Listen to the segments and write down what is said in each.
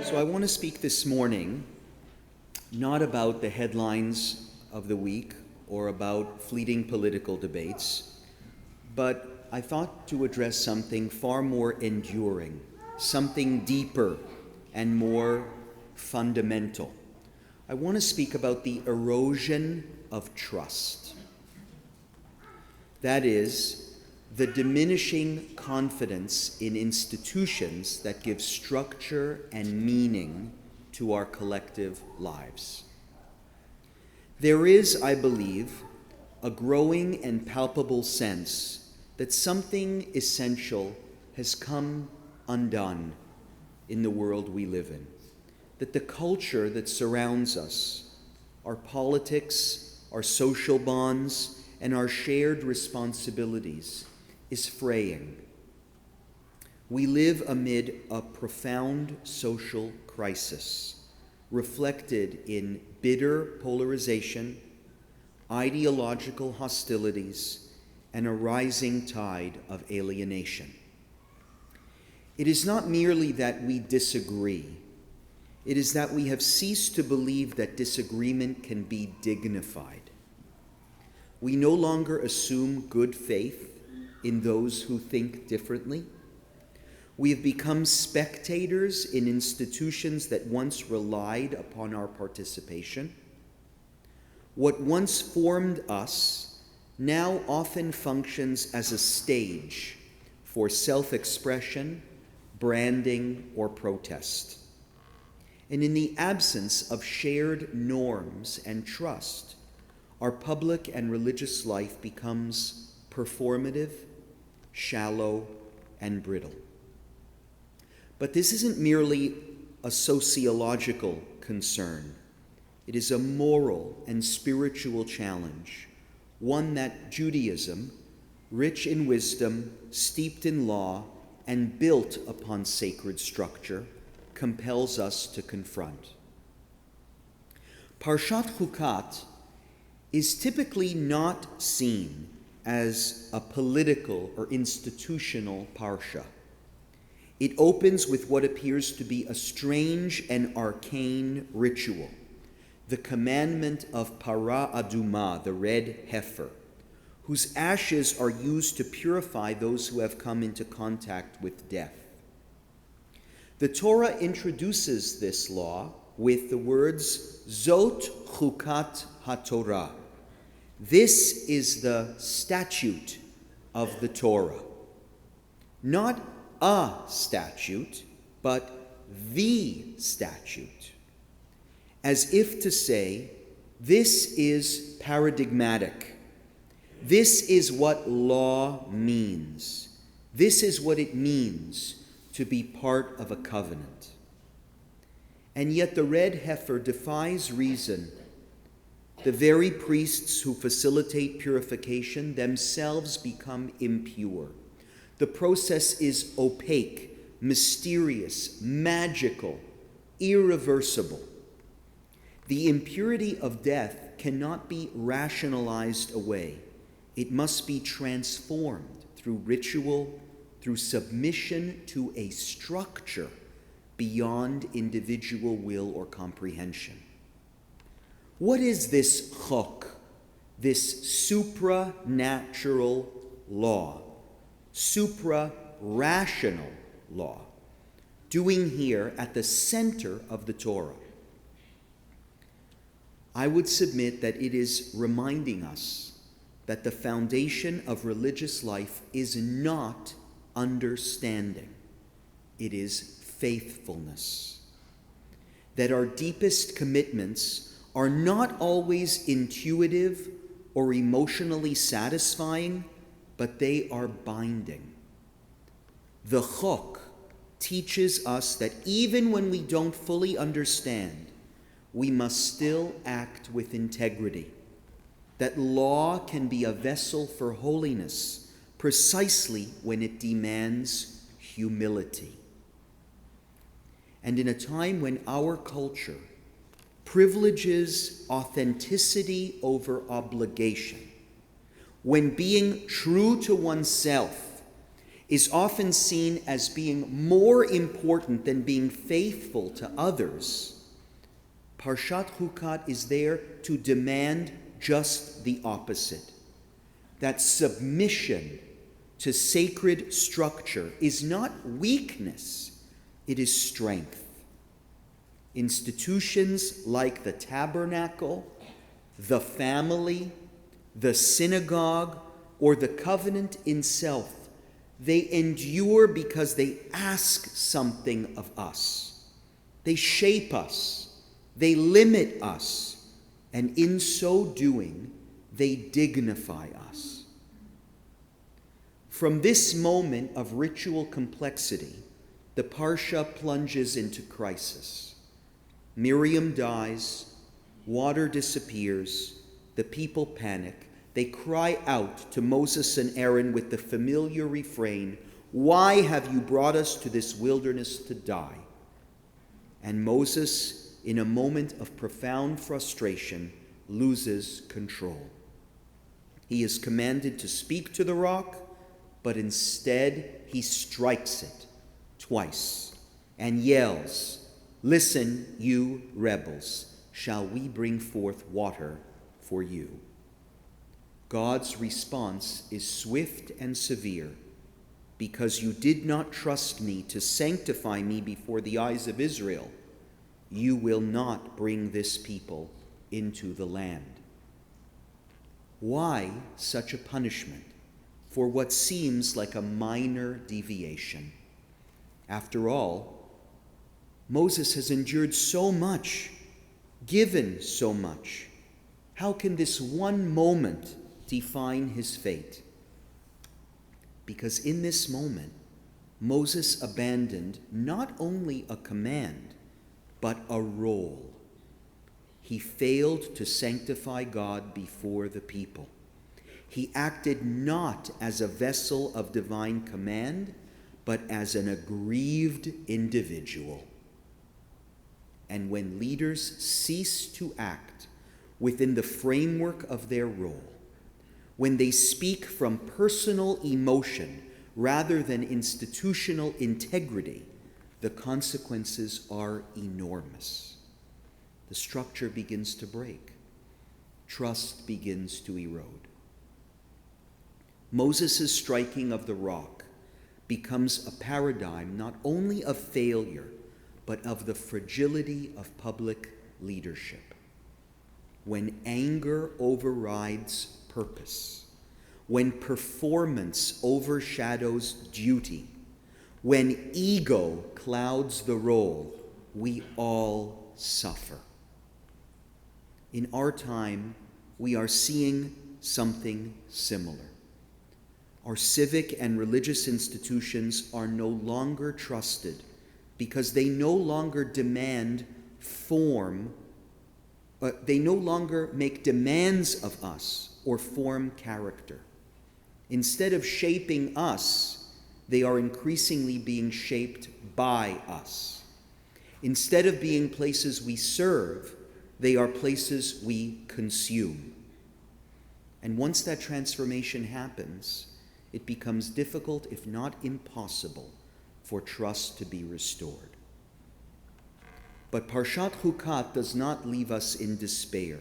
So I want to speak this morning not about the headlines of the week or about fleeting political debates, but I thought to address something far more enduring, something deeper and more fundamental. I want to speak about the erosion of trust. That is, the diminishing confidence in institutions that give structure and meaning to our collective lives. There is, I believe, a growing and palpable sense that something essential has come undone in the world we live in, that the culture that surrounds us, our politics, our social bonds, and our shared responsibilities is fraying. We live amid a profound social crisis, reflected in bitter polarization, ideological hostilities, and a rising tide of alienation. It is not merely that we disagree, it is that we have ceased to believe that disagreement can be dignified. We no longer assume good faith in those who think differently. We have become spectators in institutions that once relied upon our participation. What once formed us now often functions as a stage for self-expression, branding, or protest. And in the absence of shared norms and trust, our public and religious life becomes performative, shallow, and brittle. But this isn't merely a sociological concern. It is a moral and spiritual challenge, one that Judaism, rich in wisdom, steeped in law, and built upon sacred structure, compels us to confront. Parashat Hukkat is typically not seen as a political or institutional parsha. It opens with what appears to be a strange and arcane ritual, the commandment of para aduma, the red heifer, whose ashes are used to purify those who have come into contact with death. The Torah introduces this law with the words, Zot Hukkat HaTorah. This is the statute of the Torah. Not a statute, but the statute. As if to say, this is paradigmatic. This is what law means. This is what it means to be part of a covenant. And yet the red heifer defies reason. The very priests who facilitate purification themselves become impure. The process is opaque, mysterious, magical, irreversible. The impurity of death cannot be rationalized away. It must be transformed through ritual, through submission to a structure beyond individual will or comprehension. What is this chok, this supranatural law, supra-rational law, doing here at the center of the Torah? I would submit that it is reminding us that the foundation of religious life is not understanding, it is faithfulness. That our deepest commitments are not always intuitive or emotionally satisfying, but they are binding. The chok teaches us that even when we don't fully understand, we must still act with integrity. That law can be a vessel for holiness precisely when it demands humility. And in a time when our culture privileges authenticity over obligation, when being true to oneself is often seen as being more important than being faithful to others, Parashat Hukkat is there to demand just the opposite. That submission to sacred structure is not weakness, it is strength. Institutions like the tabernacle, the family, the synagogue, or the covenant itself, they endure because they ask something of us. They shape us, they limit us, and in so doing, they dignify us. From this moment of ritual complexity, the Parsha plunges into crisis. Miriam dies, water disappears, the people panic. They cry out to Moses and Aaron with the familiar refrain, "Why have you brought us to this wilderness to die?" And Moses, in a moment of profound frustration, loses control. He is commanded to speak to the rock, but instead he strikes it twice and yells, "Listen, you rebels, shall we bring forth water for you?" God's response is swift and severe. "Because you did not trust me to sanctify me before the eyes of Israel, you will not bring this people into the land." Why such a punishment for what seems like a minor deviation? After all, Moses has endured so much, given so much. How can this one moment define his fate? Because in this moment, Moses abandoned not only a command, but a role. He failed to sanctify God before the people. He acted not as a vessel of divine command, but as an aggrieved individual. And when leaders cease to act within the framework of their role, when they speak from personal emotion rather than institutional integrity, the consequences are enormous. The structure begins to break. Trust begins to erode. Moses' striking of the rock becomes a paradigm not only of failure, but of the fragility of public leadership. When anger overrides purpose, when performance overshadows duty, when ego clouds the role, we all suffer. In our time, we are seeing something similar. Our civic and religious institutions are no longer trusted because they no longer demand form, they no longer make demands of us or form character. Instead of shaping us, they are increasingly being shaped by us. Instead of being places we serve, they are places we consume. And once that transformation happens, it becomes difficult, if not impossible, for trust to be restored. But Parashat Hukkat does not leave us in despair.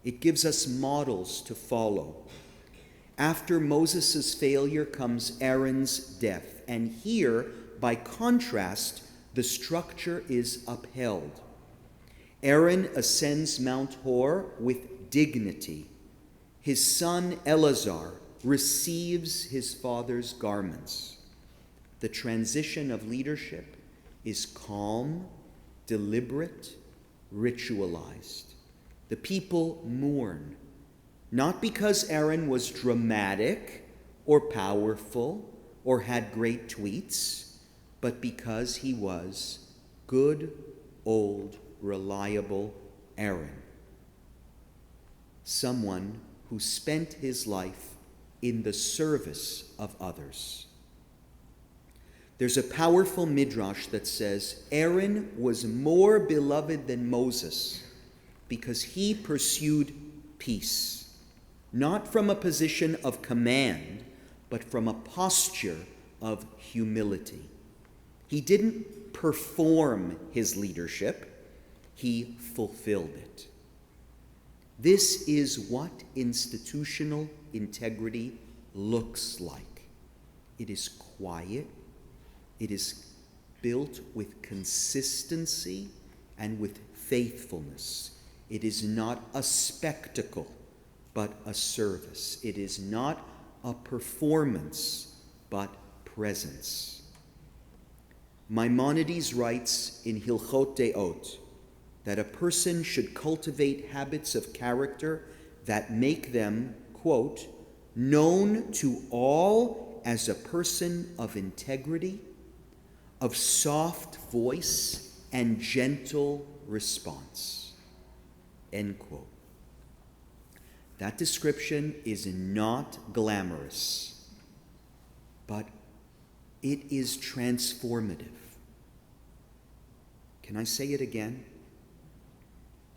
It gives us models to follow. After Moses' failure comes Aaron's death, and here, by contrast, the structure is upheld. Aaron ascends Mount Hor with dignity. His son Eleazar receives his father's garments. The transition of leadership is calm, deliberate, ritualized. The people mourn, not because Aaron was dramatic or powerful or had great tweets, but because he was good, old, reliable Aaron. Someone who spent his life in the service of others. There's a powerful midrash that says Aaron was more beloved than Moses because he pursued peace, not from a position of command, but from a posture of humility. He didn't perform his leadership, he fulfilled it. This is what institutional integrity looks like. It is quiet, it is built with consistency and with faithfulness. It is not a spectacle, but a service. It is not a performance, but presence. Maimonides writes in Hilchot Deot that a person should cultivate habits of character that make them, quote, known to all as a person of integrity, of soft voice and gentle response, end quote. That description is not glamorous, but it is transformative. Can I say it again?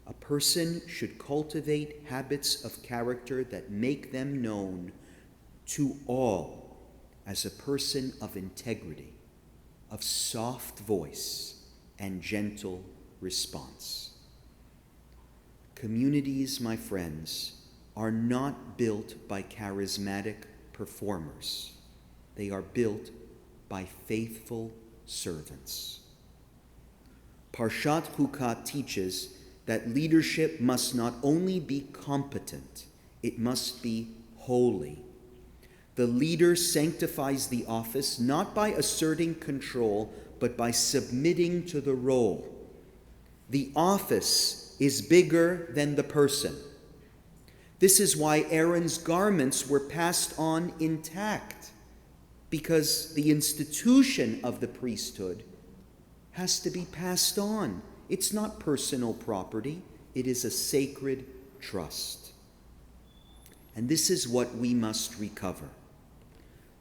A person should cultivate habits of character that make them known to all as a person of integrity, of soft voice and gentle response. Communities, my friends, are not built by charismatic performers. They are built by faithful servants. Parashat Hukkat teaches that leadership must not only be competent, it must be holy. The leader sanctifies the office not by asserting control, but by submitting to the role. The office is bigger than the person. This is why Aaron's garments were passed on intact, because the institution of the priesthood has to be passed on. It's not personal property. It is a sacred trust. And this is what we must recover.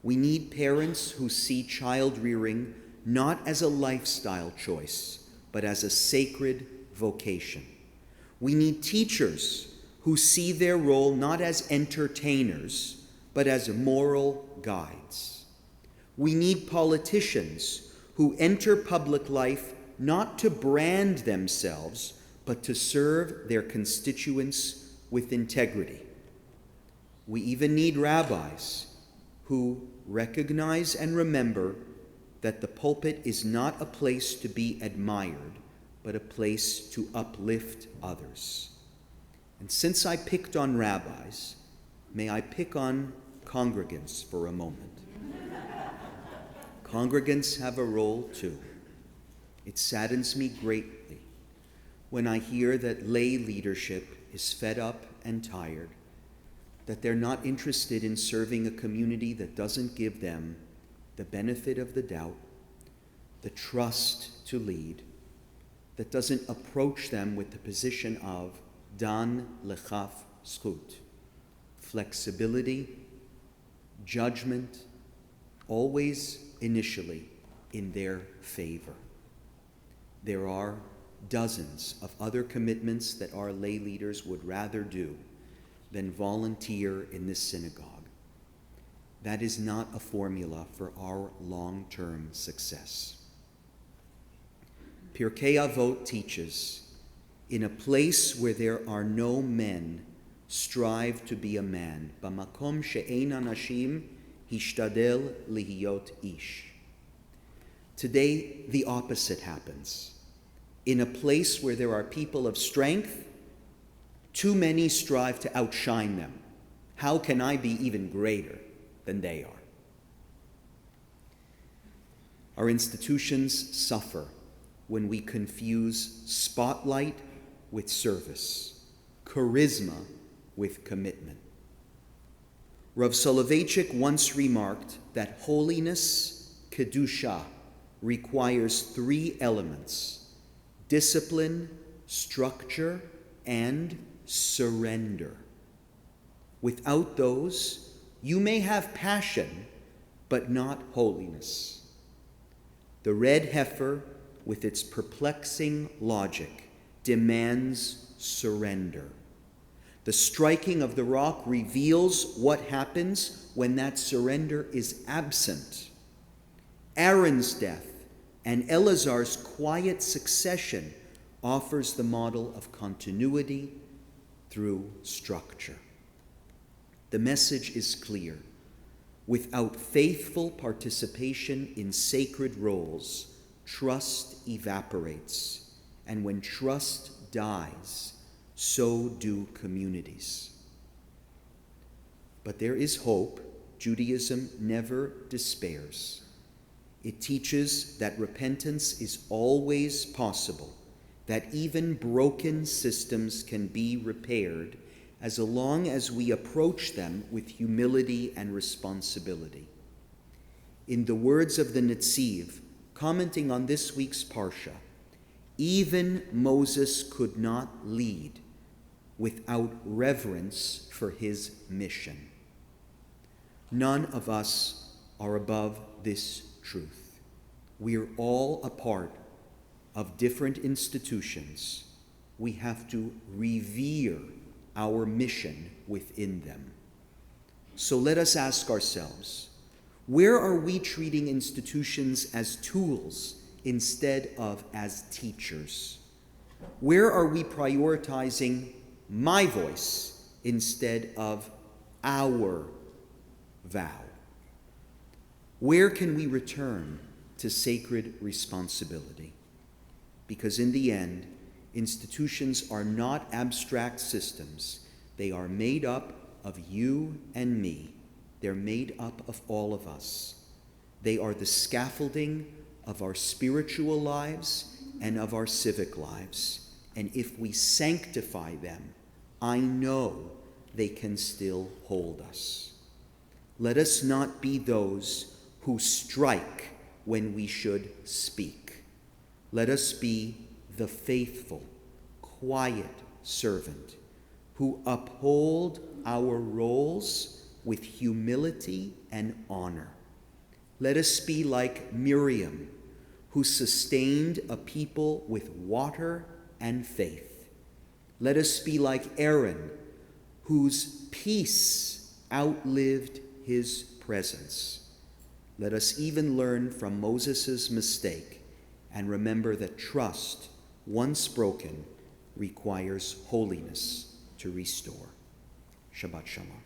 We need parents who see child rearing not as a lifestyle choice, but as a sacred vocation. We need teachers who see their role not as entertainers, but as moral guides. We need politicians who enter public life not to brand themselves, but to serve their constituents with integrity. We even need rabbis who recognize and remember that the pulpit is not a place to be admired, but a place to uplift others. And since I picked on rabbis, may I pick on congregants for a moment. Congregants have a role too. It saddens me greatly when I hear that lay leadership is fed up and tired, that they're not interested in serving a community that doesn't give them the benefit of the doubt, the trust to lead, that doesn't approach them with the position of dan lechaf zchut, flexibility, judgment, always initially in their favor. There are dozens of other commitments that our lay leaders would rather do than volunteer in this synagogue. That is not a formula for our long-term success. Pirkei Avot teaches, in a place where there are no men, strive to be a man. Bamakom she'ein anashim hishtadel lihiyot ish. Today, the opposite happens. In a place where there are people of strength, too many strive to outshine them. How can I be even greater than they are? Our institutions suffer when we confuse spotlight with service, charisma with commitment. Rav Soloveitchik once remarked that holiness, kedusha, requires three elements: discipline, structure, and surrender. Without those, you may have passion, but not holiness. The red heifer, with its perplexing logic, demands surrender. The striking of the rock reveals what happens when that surrender is absent. Aaron's death and Eleazar's quiet succession offers the model of continuity through structure. The message is clear. Without faithful participation in sacred roles, trust evaporates, and when trust dies, so do communities. But there is hope. Judaism never despairs. It teaches that repentance is always possible, that even broken systems can be repaired as long as we approach them with humility and responsibility. In the words of the Netziv, commenting on this week's Parsha, even Moses could not lead without reverence for his mission. None of us are above this truth. We're all a part of different institutions. We have to revere our mission within them. So let us ask ourselves, where are we treating institutions as tools instead of as teachers? Where are we prioritizing my voice instead of our vow? Where can we return to sacred responsibility? Because in the end, institutions are not abstract systems. They are made up of you and me. They're made up of all of us. They are the scaffolding of our spiritual lives and of our civic lives. And if we sanctify them, I know they can still hold us. Let us not be those who strike when we should speak. Let us be the faithful, quiet servant who uphold our roles with humility and honor. Let us be like Miriam, who sustained a people with water and faith. Let us be like Aaron, whose peace outlived his presence. Let us even learn from Moses' mistake and remember that trust, once broken, requires holiness to restore. Shabbat Shalom.